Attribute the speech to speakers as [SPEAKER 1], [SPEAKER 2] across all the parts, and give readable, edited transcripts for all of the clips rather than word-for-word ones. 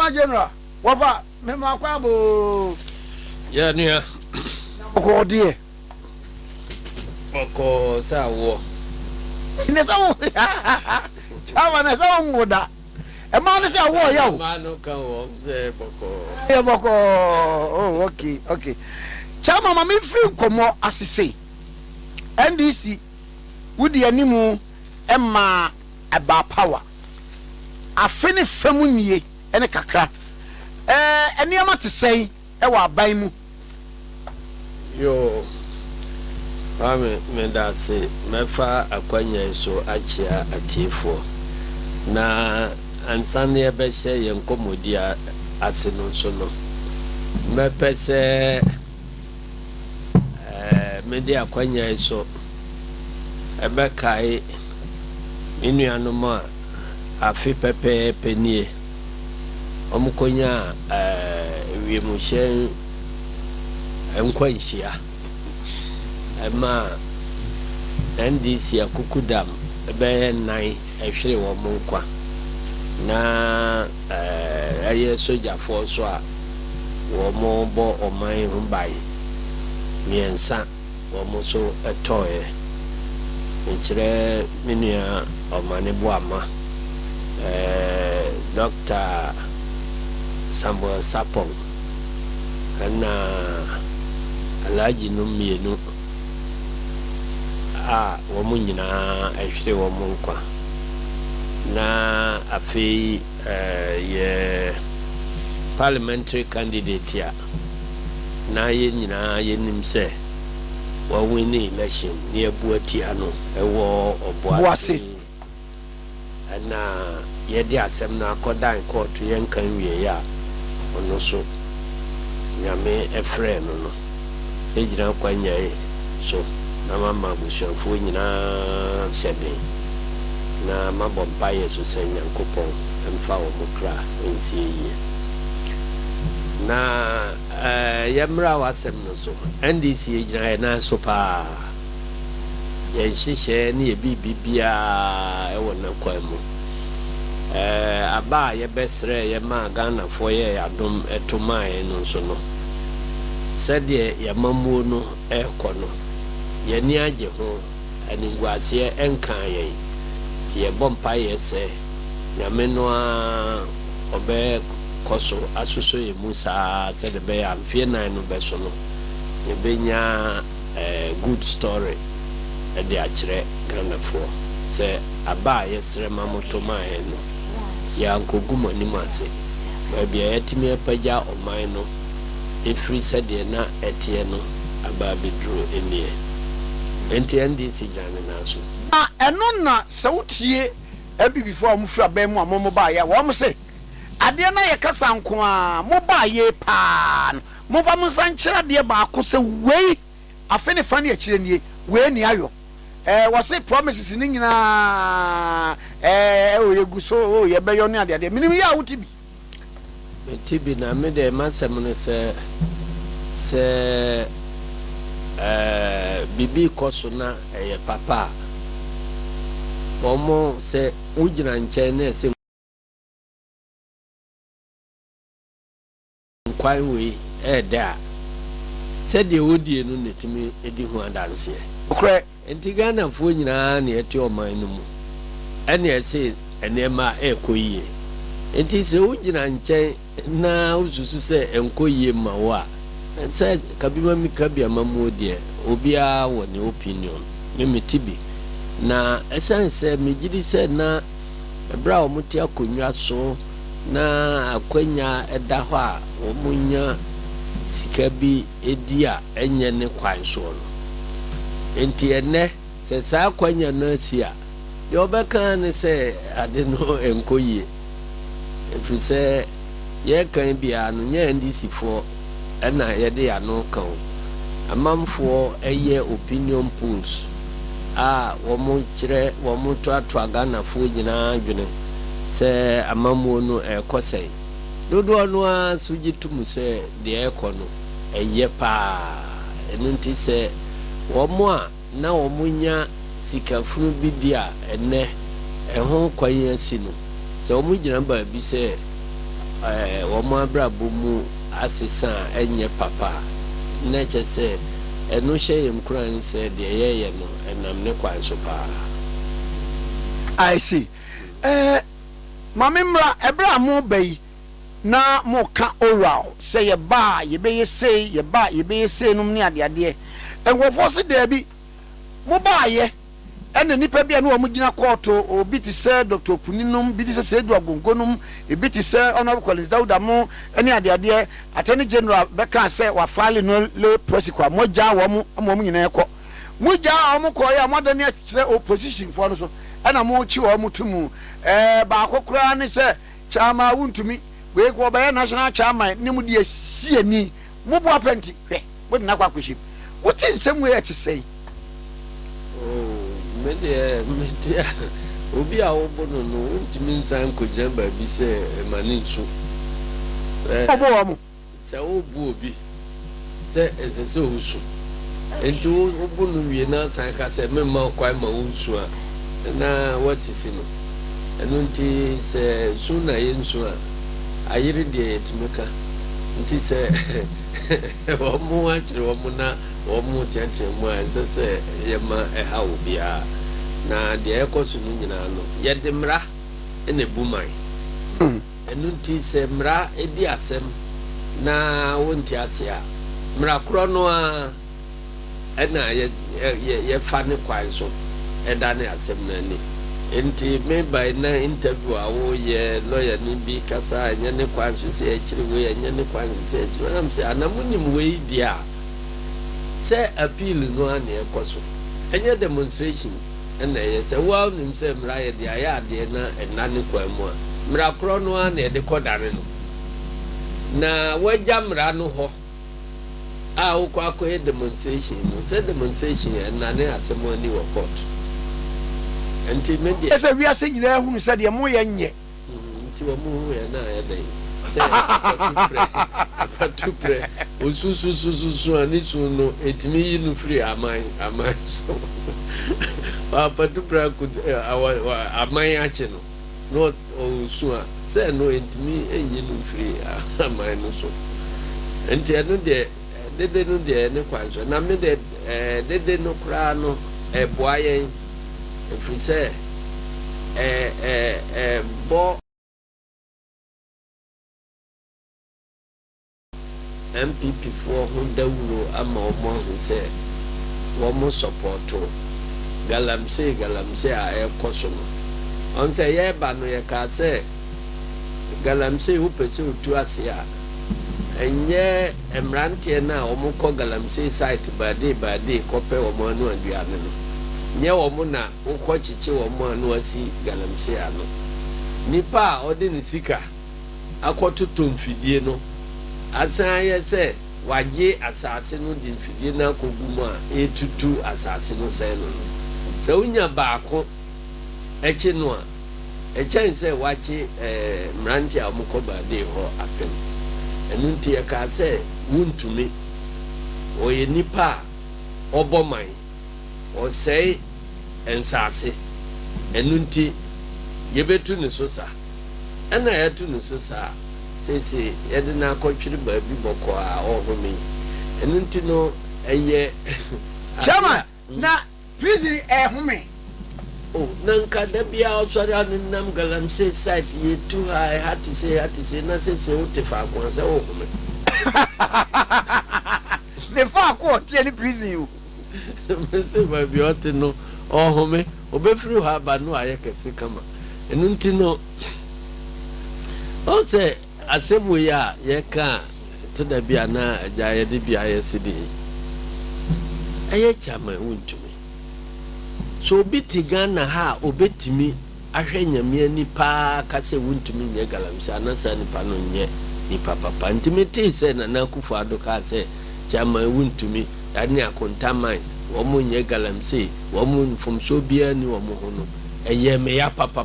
[SPEAKER 1] Mama General, Wafa, Mema Kwabo.
[SPEAKER 2] Yeah, near.
[SPEAKER 1] Oko dear.
[SPEAKER 2] Oko Sawo.
[SPEAKER 1] In the song, Chavan is on Woda. A man is a warrior.
[SPEAKER 2] Man, come say Boko.
[SPEAKER 1] Yeah, Boko. Oh, okay. Chama, Mammy, feel come more as you say. NDC, would the animal Emma about power. I finish Femunie and a cacra. And you to say, Ewa Baimu.
[SPEAKER 2] Yo, me that say, me fa akwanya so achia atifo. Na ansane be she yen komodia aseno so no. Me pese me dia akwanya so ebe kai inuanum a afi pepe penie omukonya wiemhyen enkwanhia ema NDC akukudam ebe nan ehwere wo monkwa na aye soja forso a wo mo bo oman ho bai miensa wo mo so etoye nchire minua omane boama Dr. Sambo Sapong ana alaji no mienu wo munyina ehwere wo monkwa na afi ye parliamentary candidate ya na ye nyina ye nimse wa win election ne abuati ano ewo oboase ana ye di asem na akodan court ye nkan wie ya ono so nyame efre no ejira kwanya so na mama bushafo nyina sebe na mabompa yesu senya nkopon emfa wo mukra ensi yi na yamra wasem no so NDC ejira na so pa ye hihye ne ye bibia ewo na kwamu aba ye besre ye ma Ghana fo ye adom etomae no so no sede ye mamuo no ekono ye ni age ho aningwase enkan ye ye bompa ye se nyame no a obe koso asuso ye musa sede be ya mfie nan no be so no ye benya good story e de akire Ghana fo se aba ye sre mamotomae no ya nkoguma ni mase ba bia yetimi apaja oman no efri sede na etie no aba bedru emie enti NDC jane na so
[SPEAKER 1] eno na sawutie abi before mu fra ba mu amomo ba ya wo mo se ade na ye kasa nko a mo ba ye pa mo ba mo sankyira de ba ko se wei afene fane ya kire nie wei ni ayo wo se promises ni nyina o ye guso o ye beyo ni ade minim ya wutibi
[SPEAKER 2] tibi na me de masem ne se bibi koso na papa omo se ujina nche na se nkwanwe da se de odie no netimi edi hu adanse
[SPEAKER 1] okre
[SPEAKER 2] enti Ghana fo nyina na eti oman no mu ene ese enema ekoyie enti se ujina nche na ususu se enkoyie ma wa se kabima mi kabia mamu de obia wo ne opinion me tibi na essence me gidi se na bra o muti akonwa so na akwanya eda ho a o munya sika bi edia enye ne kwan so no enti ene se sa akwanya na sia de obeka ne se ade no enkoyie efi se ye kan bia no nya NDC fo ena ye de ya no kan amamfo eye opinion polls wo mo kire wo mo to Ghana fo nyina dwene se amamuo no ekosai dodo no a sujitum se de ekono eye pa enunti se wo mo a na wo munya sikafunu bidia ene eho kwaye si no se wo mu gyina ba bi se wɔn abrabɔ mu asesa enye papa na kyɛ sɛ ɛno hyɛ yɛn kuran sɛ deɛ yɛyɛ no ɛnam ne kwan so paa.
[SPEAKER 1] I see. Mame mra ebra mo bayi na mo ka oral say ye ba ye be say ye ba ye be say no ne ade ade enwofo se da bi mo ba ye ene nipa bia no mo gina court obi ti say Dr. Puninum bi ti say Edu Agongonum e bi ti say Honorable Collins Dauda mo ene ade ade Attorney General beka say wa file no le prosecute mo ja wo mo nyina ekọ mo ja mo ko ya mo da ne akire opposition for no so ana mo chi wo mo tumu ba akokura ne se chama Wontumi we go by national chairman ni mu de sie ni mo bo apenti hwe wo de na kwa kwhim wo tin sem we ati sei
[SPEAKER 2] media obi a wo bo no Wontumi nsan ko jamba bi se mani nsu
[SPEAKER 1] obo wo mo
[SPEAKER 2] se obu obi se ese Owusu enti obo no wie na san ka se memma kwa ma Owusu a na wasisi no eno nti se suna yensu a ayiri de etimeka nti se wo mu achire wo mu na wo mu tete mu a se yema eha obia na de ekoso no nyina no ye de mra ene buman eno nti se mra edi asem na wonti ase a mra kro no a ena ye fa ne kwan so edane asem na ni enti me by na interview awo ye lawyer ni bi kasa anya ne kwan so se akire we anya ne kwan so se akire am se anamunim we dia se appeal no an ekoso anya demonstration na ye se wa nim se mra ye dia ya de na enane kwan mu a mra kro no an ye de kodare no na waja mra no ho a wo kwa ko demonstration no se demonstration enane asem ani wo court enti media
[SPEAKER 1] ese wi ase nyina hunu se de mo ye nye
[SPEAKER 2] enti wo mu ye na ya dai se patupre osusususu ani su no etimi yi no free aman so patupre ku aman ache no no osu a se no etimi enyi no free aman no so enti eno de dede no de ne kwanso na me de dede no kra no boayen efiri sɛ bo MPP for ho dawuro ama omo ho sɛ wo mo supporto galamsey a ekoso no on sɛ ye ba no ye ka sɛ galamsey wo pese otu ase a enye emrante na omo kɔ galamsey site bade kɔpɛ omo anu aduane no nye womo na ukọ chichi womo anu asi galamsey ano nipa odi ni sika akoto tomfidie no asan ye se waje asase no di mfidie na kogu mu a etutu asase no sai no se unya baako echi no a echen se wache mranti a mukọ bade ho apem enu nti ka se Wontumi oye nipa oboman o say ensase enunti yebetu ne so sa ena yetu ne so sa sese yede na akotwiri ba bi boko a ohome enunti no eye
[SPEAKER 1] chama na prison ehome
[SPEAKER 2] oh nanka da bia osori anunam galamsey site yetu I had to say na sese o te fa kwa se ohome
[SPEAKER 1] the fa ko tie ni prison you
[SPEAKER 2] mese ba bi ote no ohome obefiri ha ba no ayekese kama enunti no o se asemu ya ye ka to da bia na Jáiled bia yesidi eye chama Wontumi so obiti Ghana ha obetimi ahwe nyame ani pa ka se Wontumi nye galamsey anasa ni pa no nye ni papa ntimeti se na Akufo Addo ka se chama Wontumi ani akontaman womo nye galamsey womo from so bia ni womo hono eye me ya papa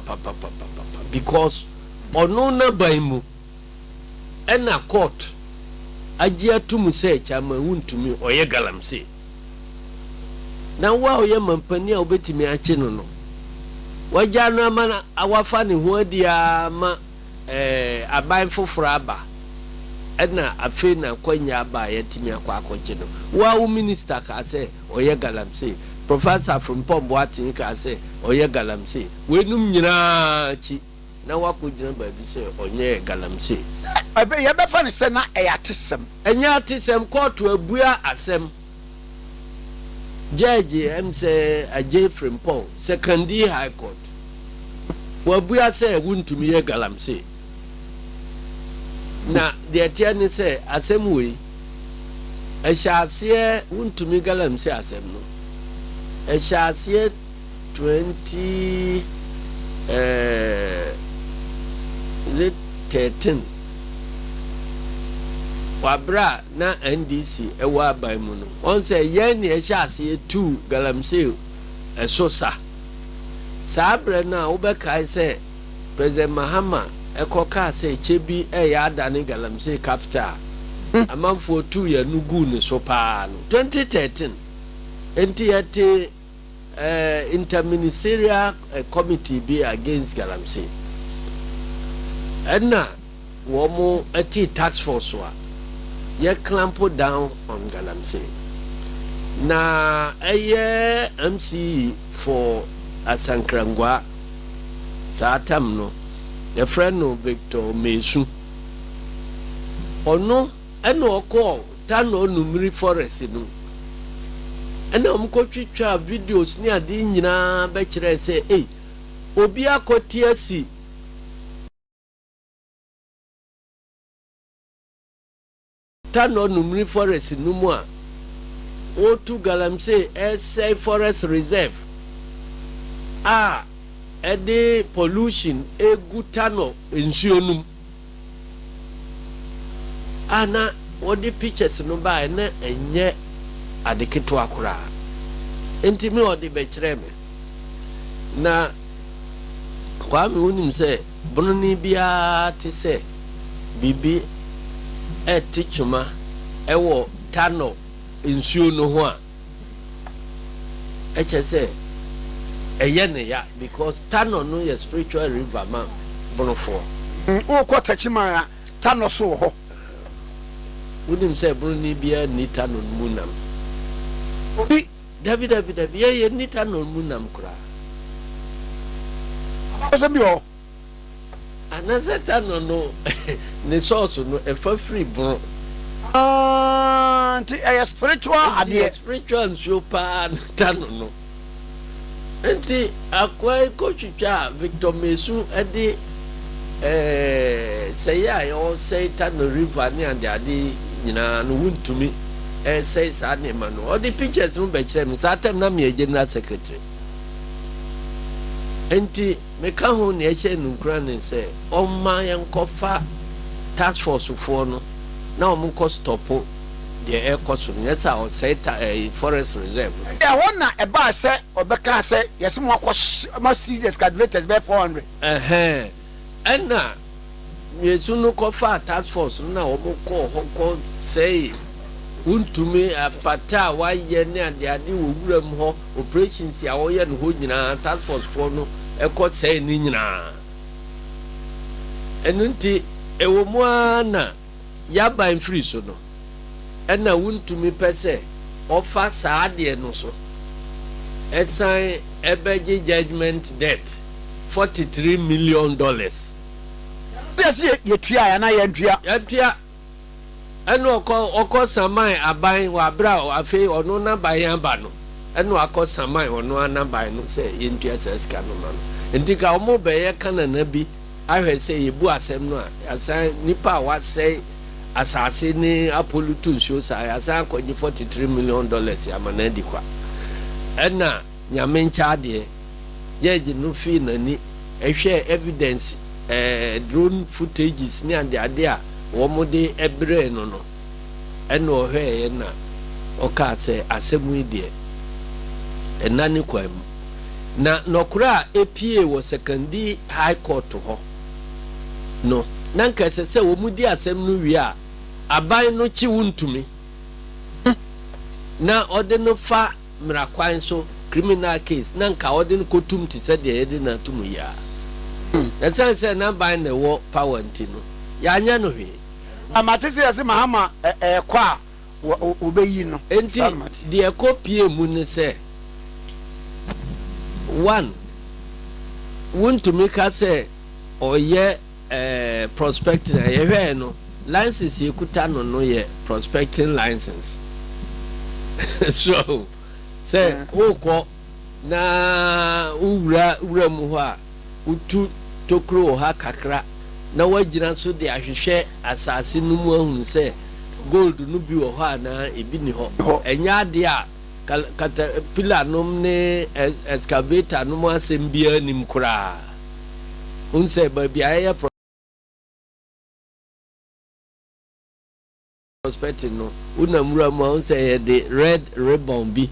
[SPEAKER 2] because ono na baimu ena court agia tum se chama Wontumi oye galamsey na wa oye mampani a obetimi ache no waja no amana awafa ne ho dia ma aban foforo aba ɛna afei na kwanya aba yɛtimi akɔ akɔgye no wo minister ka sɛ ɔyɛ galamsey professor from Pomboatin ka sɛ ɔyɛ galamsey wenum nyinaa chi na wakɔgyina baabi sɛ ɔnyɛ galamsey
[SPEAKER 1] yɛbɛfa ne sɛ na ɛyɛ atesɛm
[SPEAKER 2] ɛnyɛ atesɛm kɔɔto abua asɛm Judge say Ajay Frimpong, Secondary High Court. Wabua say Wontumi ye galamsey. Na the attorney say asem we shall see Wontumi galamsey asem no. Shall see 2013. Wabra na NDC ewa aban mu no on say yen ne ehia ase 2 galamsey esosa sabre na obeka say President Mahama ekoka say chebi ya adane galamsey capital amanfo 2 ya nugu ne so pa no 2013 enti interministerial committee be against galamsey enna womo ati task force wa ye clamp down on galamsey na eye MC for Asankrangwa satam no the friend no Victor Mesu ono eno oko tano numri forest no ena omkotwitwa videos ni ade nyina be kire se obi akoti asi tano numri forest numu a otu galamsey say forest reserve ede pollution egu tano nsuonum ana wodi pictures no ba na enye adeketo akura entimi odi be kire me na kwa me unim se broni bia te se bibi tichuma ewo tano nsuo no ho a se eyene ya because tano no ye spiritual river man bonofo
[SPEAKER 1] o ko tachima tano so ho
[SPEAKER 2] unim se broni bia ni tano munam dabi ye ni tano munam kura
[SPEAKER 1] asembi ho
[SPEAKER 2] anasa tano no ne source no e fa free bro
[SPEAKER 1] anti a spiritual ade
[SPEAKER 2] spiritual so pa tano no enti akwai kochitwa Victor Mesu ade say ya say tano river ni ade nyina no Wontumi say sa ne ma no all the pictures no be kire me satem na me general secretary enti me ka ho ne ehye nunkura ne se omma yankofa task force for no na omko stopo the air cost no yesa o say forest reserve
[SPEAKER 1] wona e ba se obeka se yesi mo akọ ma serious calculators be 400
[SPEAKER 2] enna yesu no kofa task force na omko hoko say Wontumi apata wa ye ne ade wowuram ho operations ya wo ye no ho nyina task force for no ekọ say ni nyina enunti ewo mu ana ya ban free so no ena Wontumi pese ofa saade no so esan ebeji judgment debt $43 million
[SPEAKER 1] yes ye tua ya na ye ntua eno oko saman aban wa bra afi ono na ban aba no eno akọ saman ono na ban no se ye ntua seska no ma no ndika omo be ye kana na bi ahwe se ye bu asem no a asan nipa wa se asase ni apolutu nso sa asan konyi $43 million amana di kwa ena nyame ncha de ye gi no fi nani ehwe evidence drone footages ni ade a womode ebre no eno ohwe na oka se asemu die enani kwam na nokura APA wo secondary high court ho no nanka se womudi asem no wi a aban no chi Wontumi na ode no fa mrakwan so criminal case nanka ode no kotum ti se de yede na tumu ya
[SPEAKER 2] The sense na ban the war power ntino. Ya anya no hwe.
[SPEAKER 1] Amatese yase mahama kwa obeyi no.
[SPEAKER 2] Enti de kopie mu ne se. One, Wontumi ka say oye prospecting ye no license yekuta no ye prospecting license. So say woko na ura mu ho a utu tokro ha kakra na wagina so de ahwehwe asase no mu ahun say gold no bi wo ho na ebi ni ho enya de a caterpillar nom ne excavator nom asem bia nim kura unse ba bia ya prospecting no unamura mu unse the red ribbon bi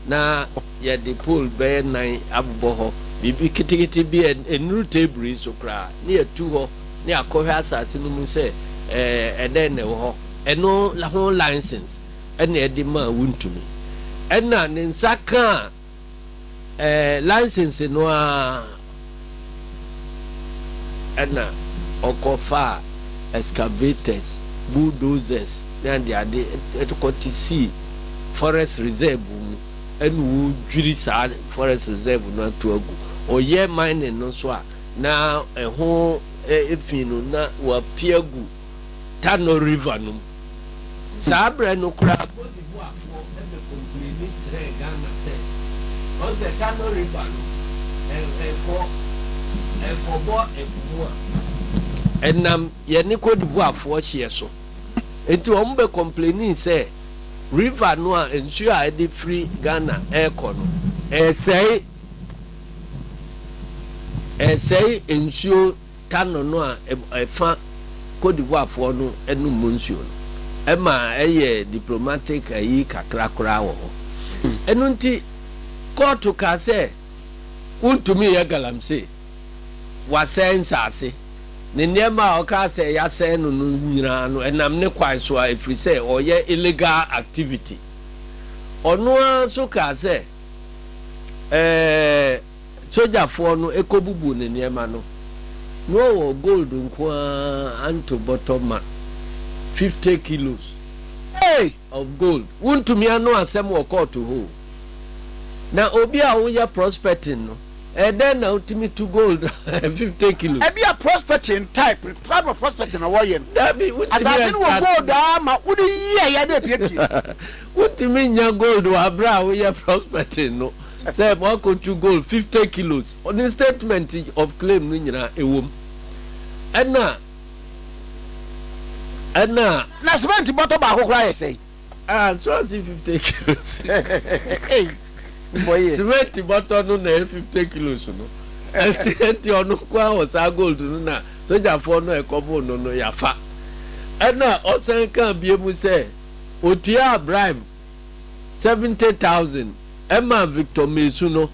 [SPEAKER 2] na ya the pole be 9 abbo ho bibi kitikiti bi enuru table so kura ne atu ho ne akohwe asase no mu se eden ne ho eno la ho license ene edi ma Wontumi ena ninsaka license no a ena okofa excavators bulldozers and they ade etukoti see forest reserve mu enu dwiri sa forest reserve no to agu oye mining no so a na eho efinu na wa piagu Tano river no sabre no kura on se Tano river no enam ye ni Cote d'Ivoire afo hye so enti o mbe complaining say river no a ensuo a de free Ghana airco no say ensuo Tano no a fa Cote d'Ivoire afo no enu monsuo no ema diplomatic ayi kakra kra wo ho enu nti court ka say Wontumi ye galamsey wa sense ase ne niema o ka say ya sen no nyina no enam ne kwan so a efri say o ye illegal activity ono so ka say sojafo no ekobubu ne niema no no gold nko anto bottom 50 kilos of gold Wontumi ano asem wo court ho na obi a wo ya prospecting no then na ultimate to gold 50 kilos
[SPEAKER 1] e be a prospecting type prospecting na woyen
[SPEAKER 2] asase
[SPEAKER 1] no gold ma wo ye ya de piepie
[SPEAKER 2] Wontumi nya gold wa bra wo ya prospecting no say mo ko to gold 50 kilos on the statement of claim no nyina ewom na
[SPEAKER 1] cement bottle ba ko kra say
[SPEAKER 2] so 50 kilos
[SPEAKER 1] boy
[SPEAKER 2] cement bottle no na 50 kilos no enti onu kwa o sa gold no na sojafo no ekobo no yafa na o san kan biemu say otua bribe 70,000 Emma Victor Mesu no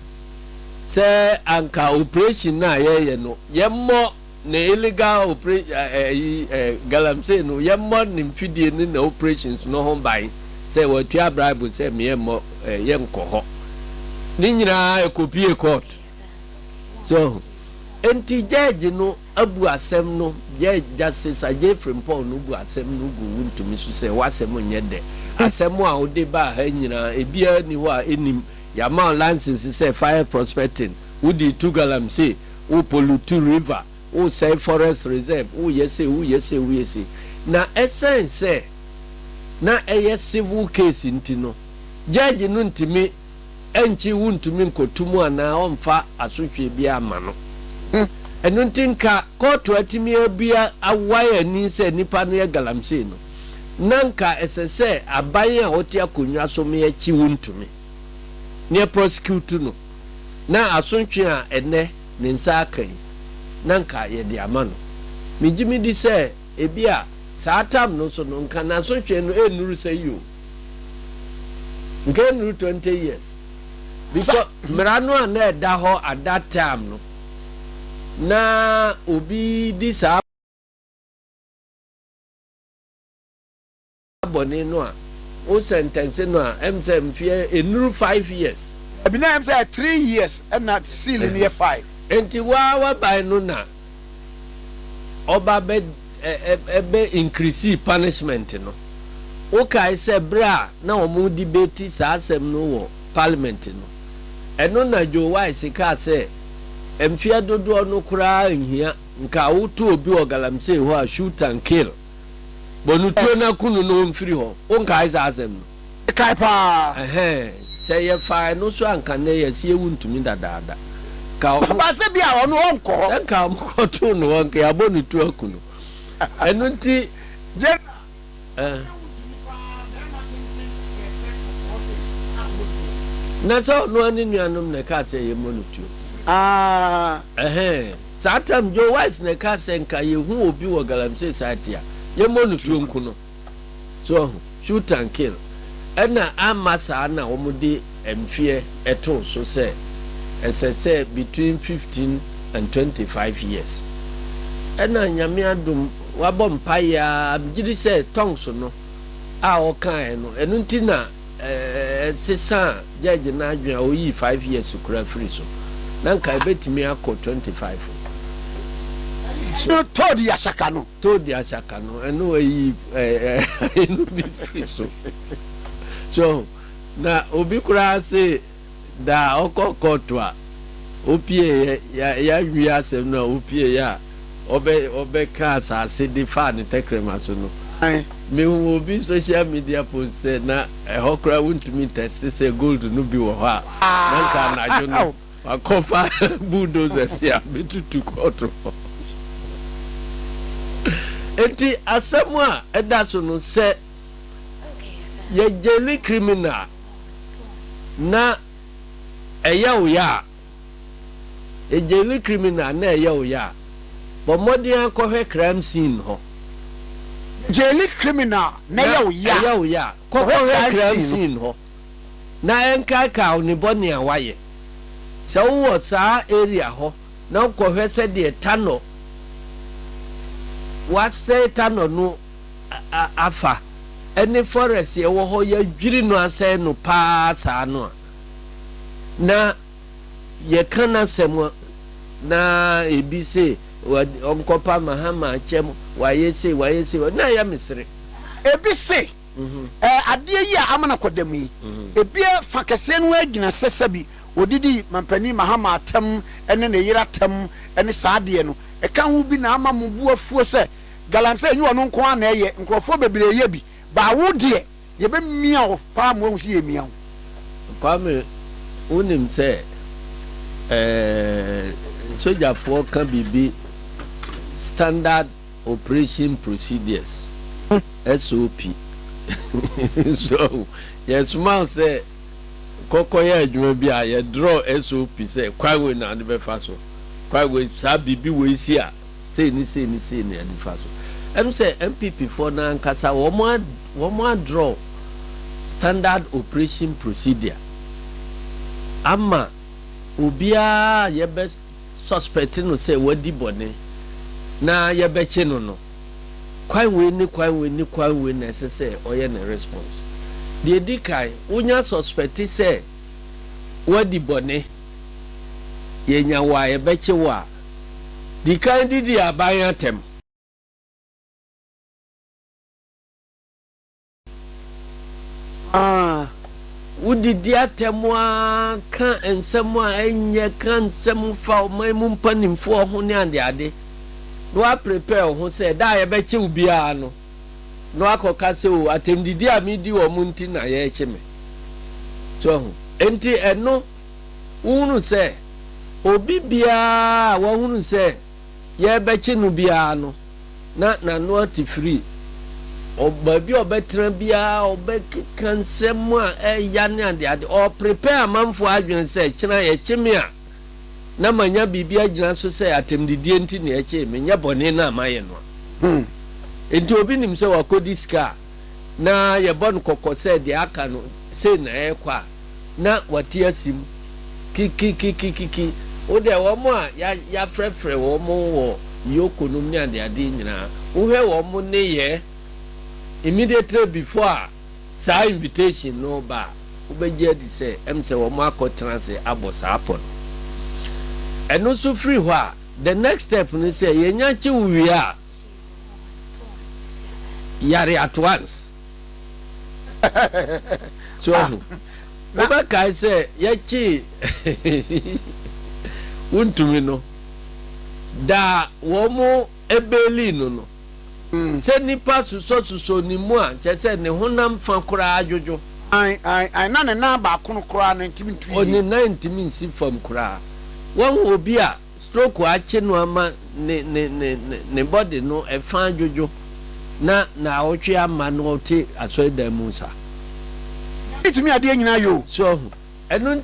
[SPEAKER 2] say anka operation na ye no yemmo na illegal operation galamsey no yemmo ni mfidie ni na operations no ho ban say otua bribe say me yemmo yenko ho ni nyina ekopie court so enti judge no abu asem no judge justice Ajefrem Paul no bu asem no gu Wontumi so say wasem nye de asem a ode ba ha nyina ebia ni ho a enim ya ma license say fire prospecting udi to galamsey o pollute river o say forest reserve o yese na essence na civil case ntino judge no ntimi enchi Wontumi nkotumu ana omfa asotwe bia ama no enu ntinka court atimi bia awaya ni se nipa no ye galamsey no nanka esese aban a wote akonwa so me achi Wontumi ne prosecute no na asotwe a ene ne nsa akan nanka ye de ama no mejimi di se ebia saatam no so no nka na asotwe no enuru se yo nka enuru 20 years because Mirano na da ho at that time no na obi di sa boni no a o sentence no a emsem fie enuru 5 years
[SPEAKER 1] abi na em say 3 years and not seal in year 5
[SPEAKER 2] enti wa by no na oba be increase punishment no okay say bra na omo debate sa asem no wo parliament no eno na Joe Wise ka say emfia dodo no kura nhia nka woto obi o galamsey ho a shoot and kill bonutuo na kunu no mfiri ho onka isa asem no
[SPEAKER 1] kai pa
[SPEAKER 2] say ye fine no so anka na ye sie Wontumi dadaada ka
[SPEAKER 1] ba se bia ono onko
[SPEAKER 2] nka mo to no onka ya bonutuo akunu eno nti
[SPEAKER 1] je
[SPEAKER 2] na so no ani nuanom na ka say ye monutuo satam Joe Wise na ka say nka ye hu obi wo galamsey site a ye monutuo nkuno so shoot and kill ena amasa na omude emfie eto so say say between 15 and 25 years ena nyame adum wabom paya bigiri say tongues no a okan no enu ntina sesa judge na adwen oyi 5 years kura free so na nka betimi akọ 25
[SPEAKER 1] so todi asaka no enu oyi enu bi free so na obi kura say da okokotwa opie ya wi asem na opie ya obe ka asase de fa ne tekrema so no me wo bi social media post say na hokra Wontumi test say gold no bi wo ha na nka na jo no akofa bulldozers ya betutu kotro enti asemwa eda so no say ye jeli criminal na eya ejeli criminal na eya bomodi akọhwe crime scene ho jeli criminal na eya
[SPEAKER 2] kọhwe crime scene ho na enka ka oni boni awaye se wo sa area ho na kọhwe se de tano what say tano no afa any forest ye wo ho ya dwiri no asɛ no pa saa no na ye kana sem na ebi se onkopa mahama chem waye se na ya misre
[SPEAKER 1] ebi se ade yi a amana kodam yi ebi fa kese no agina sesabi odidi mampani mahama atam ene ne yira tam ene saade no e kan hu bi na ama mubu afuo se galamsey nyi wono nko ana ye nkrofo bebere ye bi ba wo de ye be miawo pa mo hu si ye miawo
[SPEAKER 2] pa me unim se soja for can be standard operation procedures SOP so yes man say kokoye adwuma bi a ye draw SOP say kwawe na ne be fa so kwawe sa bibi we si a say ni ne ade fa so em say MPP for na nkasa wo mo draw standard operation procedure ama obia ye be suspect no say wadi bone na ye be che no kwawe na say oye na response the dikai unya suspect say wadi bone ye nya wa ye be che wa dikai didi aban atem udidi atemwa kan ensem a enye kan ensem fa omaimu mpanimfo ho ne ade no a prepare ho say da ye be che ubia no no akoka se o atemdidi a mi di wo munti na ye che me so ho enti eno unu se obi bia wo hunu se ye be che no bia no na not free obabi obetra bia obekansem a ya ne ade o prepare manfo adwen se kina ye chime a na manya bibia gina so se atemdidie nti ne ye che menya bone na amaye no enti obi nim se wakodi ska na ye bon kokose de aka no se na ye kwa na wati asim kiki o de wo mo a ya frefre wo mo wo yokonum ne ade nyina wo hwe wo mo ne ye immediately before sa invitation no ba ubeje di say em say wo ma ko transe abosa apon and also free wa the next step ni say yenya chi wi a yare at once so oba kai say yachi Wontumi no da womo ebeli no se nipa suso ni mu a che se ne honam fa kura adwojo
[SPEAKER 1] ai na ne na ba kono kura na ntimi ntu
[SPEAKER 2] oni na ntimi nsi fam kura won obi a stroke ache no ama ne body no e fa adwojo na otwe ama no oti aso da mu sa
[SPEAKER 1] itumi ade nyina yo
[SPEAKER 2] so eno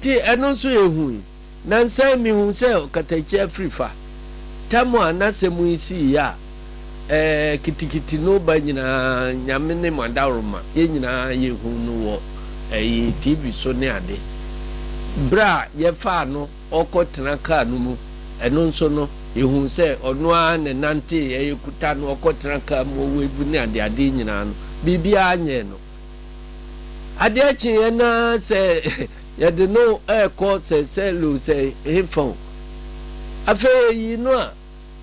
[SPEAKER 2] nso ehu na nsai mi hu se katachi afrifa tamu anasemu isi ya kitikiti no ba nyina nyame ne mandaroma ye nyina ye hu no wo TV so ne ade bra ye fa no okotena ka no mu eno nso no ehu se ono a ne nante ye kuta no okotena ka mu wevu ne ade nyina no bibia anye no ade achi ye na se ya de no ko se lu se hefon afa yi no a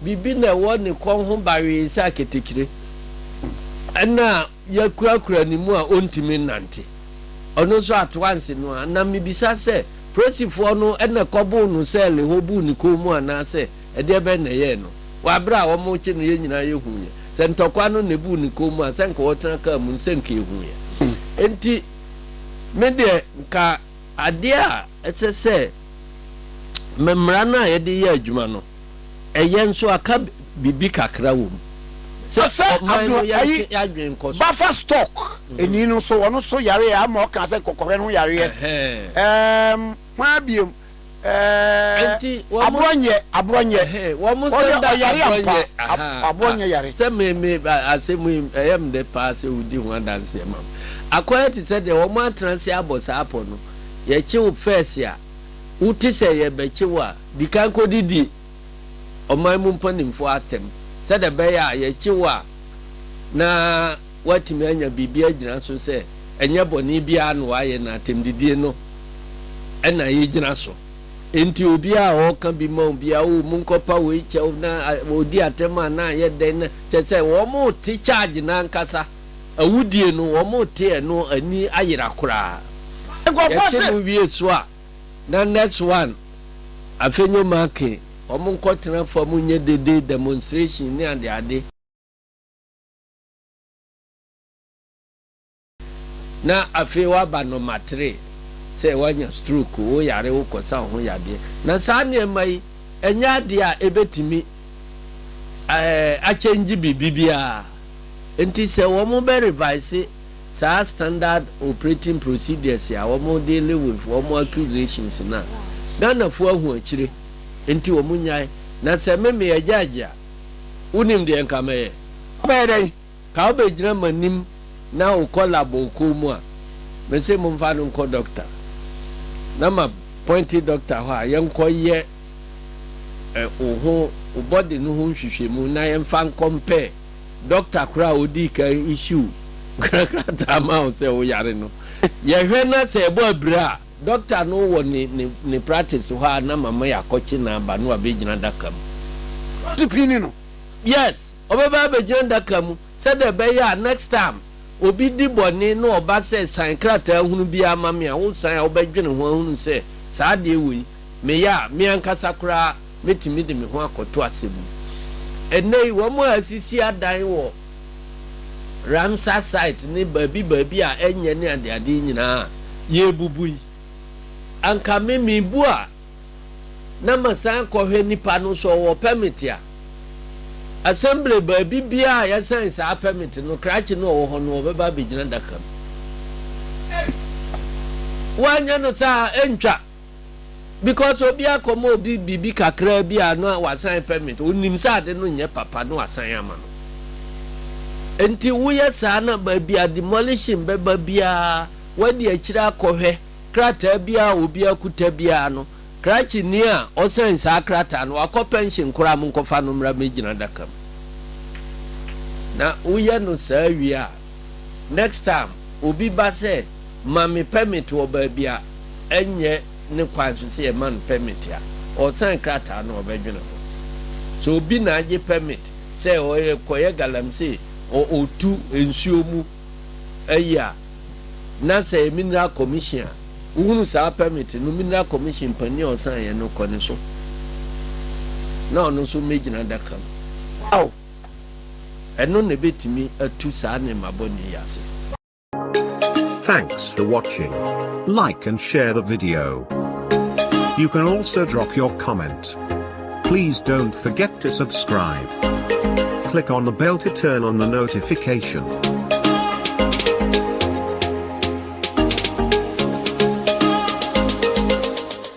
[SPEAKER 2] bibi na wo ne kon ho bawe sa ketekire ana ya kura ni mu a ontimi nante ono so atwanse no na mebisa se prosifo no ene kobo no se le hobu ni ko mu ana se ede be na ye no wa bra wo mo chi no ye nyina ye hunye se ntokwa no ne bu ni ko mu a se nka wo tena ka mu se nka ye hunye enti me de nka ade a etse se memra na ye de ye adwuma no eye nso aka bibi kakra wo
[SPEAKER 1] so ya
[SPEAKER 2] dwen ko
[SPEAKER 1] buffer stock eni no so wono so yare ya ma o kan se kokore no yare ma biem abronye
[SPEAKER 2] wo mo stand
[SPEAKER 1] yare abronye yare
[SPEAKER 2] se me asemu em de pass udi ho dance mam akoya ti se de wo mo atranse abosa apo no ye chiw first ya uti se ye be chiwa dikan ko didi omai mu mpanimfo atem se de be ya ye chiwa na watimi anya bibia gina so se enye boni bia no waye na atem didi no ena ye gina so enti obi a o kan bi ma obi a o mu nkopa we che na odi atema na ye den na che se wo mo ti charge na nkasa awudie no wo mo ti no ani ayira kura na next one afenyo make omo nkotena for mu nye dede demonstration ni ade na afewa ba no matre se wanya stroke wo yare wo kosa ho yade na saa ne mai enya ade a ebetimi a change bibia enti se wo mo be revise sa standard operating procedures ya wo mo deal with wo mo accusations na Ghana fo ahu akire enti wo munyai na se meme ya jaja unim de nka me
[SPEAKER 1] be dai
[SPEAKER 2] ka obe gina manim na o collabo ko mu a me se mo mfa no ko doctor na ma pointy doctor ho a yenko ye o body no ho hwehwemu na yemfa compare doctor kura odi ka issue krakra ma se o yare no ye hwe na se bo abira doctor no wo ni practice ho na mama ya kochi na ba no abegina dakam
[SPEAKER 1] tipini no
[SPEAKER 2] yes obeba abegina dakam se de be ya next time obi di boni no oba se san krata hunu bia mama ya wo san obedwene ho hunu se saa de ewi me ya me ankasa kura metimi de me ho akoto asebu enei wo mo asisi adan wo Ramsa site ni baby a enye ni ade nyina ye bubui anka memi bua na masan ko hwe nipa no so wo permit ya assembly baby bia ya san sa permit no crash no wo ho no beba begina dakam wanya no sa entwa because obi akomo obi bibi kakra bia no wasan permit onim sa de no nye papa no wasan ama no enti wuye sana babia demolishing babia wadi akira kohwe krata bia obi akuta bia no krachi ni a osen sa krata no akọ pension kura mun kofa no mra megina dakam na wuye no sa wi next time obi ba se mami permit wo babia enye ne kwanso se man permit ya ɔsan krataa no ɔbɛdwene ho so obi na agye permit sɛ ɔyɛ kɔyɛ galamsey ɔtu nsuo mu ayi a na sɛ mineral commission a uhunu saa permit no mineral commission pani ɔsan yɛ no kɔ ne so na ɔno nso megyina daka no
[SPEAKER 1] aw
[SPEAKER 2] ɛno na betumi atu saa ne mabɔ ne yase.
[SPEAKER 3] Thanks for watching. Like and share the video. You can also drop your comment. Please don't forget to subscribe. Click on the bell to turn on the notification.